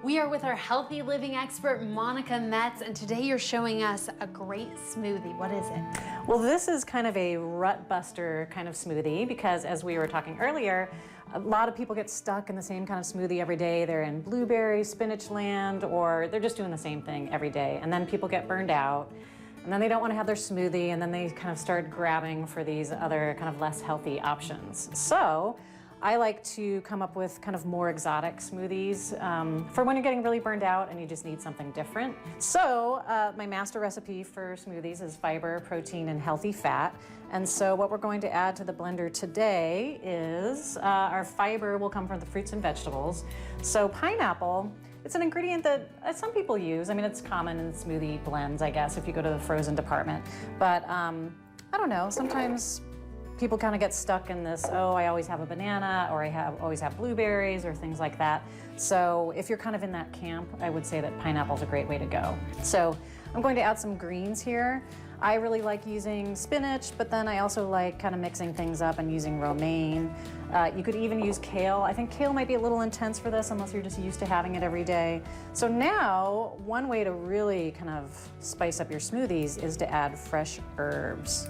We are with our healthy living expert, Monica Metz, and today you're showing us a great smoothie. What is it? Well, this is kind of a rut buster kind of smoothie because, as we were talking earlier, a lot of people get stuck in the same kind of smoothie every day. They're in blueberry, spinach land, or they're just doing the same thing every day. And then people get burned out, and then they don't want to have their smoothie, and then they kind of start grabbing for these other kind of less healthy options. So I like to come up with kind of more exotic smoothies for when you're getting really burned out and you just need something different. So my master recipe for smoothies is fiber, protein, and healthy fat. And so what we're going to add to the blender today is our fiber will come from the fruits and vegetables. So pineapple, it's an ingredient that some people use. I mean, it's common in smoothie blends, I guess, if you go to the frozen department. But I don't know, sometimes people kind of get stuck in this, oh, I always have a banana, or I always have blueberries, or things like that. So if you're kind of in that camp, I would say that pineapple's a great way to go. So I'm going to add some greens here. I really like using spinach, but then I also like kind of mixing things up and using romaine. You could even use kale. I think kale might be a little intense for this unless you're just used to having it every day. So now, one way to really kind of spice up your smoothies is to add fresh herbs.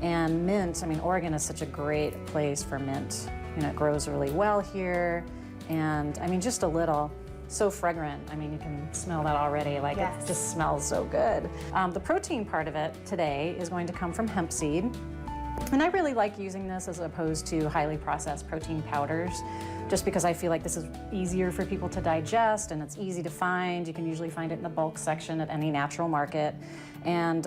And mint, I mean, Oregon is such a great place for mint. You know, it grows really well here. And I mean, just a little, so fragrant. I mean, you can smell that already, like yes. It just smells so good. The protein part of it today is going to come from hemp seed. And I really like using this as opposed to highly processed protein powders, just because I feel like this is easier for people to digest and it's easy to find. You can usually find it in the bulk section at any natural market. And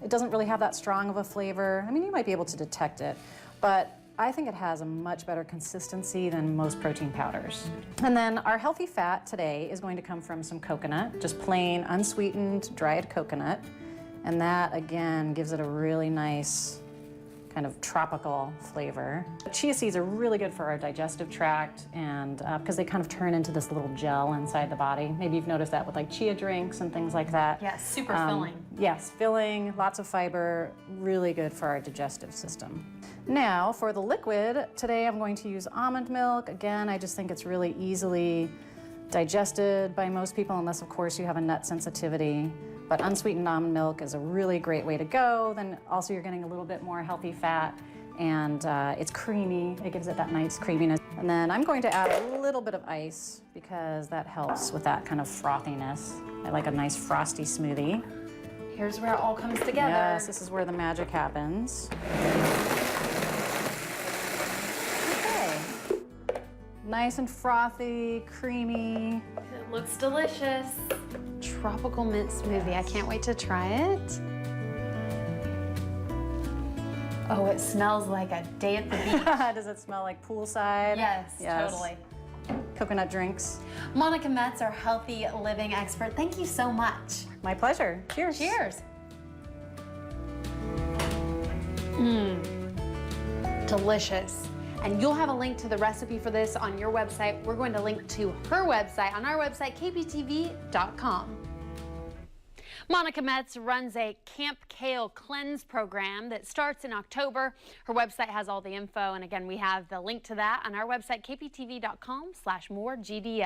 it doesn't really have that strong of a flavor. I mean, you might be able to detect it, but I think it has a much better consistency than most protein powders. And then our healthy fat today is going to come from some coconut, just plain unsweetened dried coconut. And that, again, gives it a really nice kind of tropical flavor. Chia seeds are really good for our digestive tract, and because they kind of turn into this little gel inside the body. Maybe you've noticed that with like chia drinks and things like that. Yes, super filling. Yes, filling, lots of fiber, really good for our digestive system. Now for the liquid, today I'm going to use almond milk. Again, I just think it's really easily digested by most people, unless of course you have a nut sensitivity. But unsweetened almond milk is a really great way to go. Then also you're getting a little bit more healthy fat, and it's creamy. It gives it that nice creaminess. And then I'm going to add a little bit of ice because that helps with that kind of frothiness. I like a nice frosty smoothie. Here's where it all comes together. Yes, this is where the magic happens. Okay. Nice and frothy, creamy. It looks delicious. Tropical mint smoothie. Yes. I can't wait to try it. Oh, it smells like a day at the beach. Does it smell like poolside? Yes, totally. Coconut drinks. Monica Metz, our healthy living expert. Thank you so much. My pleasure. Cheers. Cheers. Delicious. And you'll have a link to the recipe for this on your website. We're going to link to her website on our website, kptv.com. Monica Metz runs a Camp Kale Cleanse program that starts in October. Her website has all the info, and again, we have the link to that on our website, kptv.com/moregdf.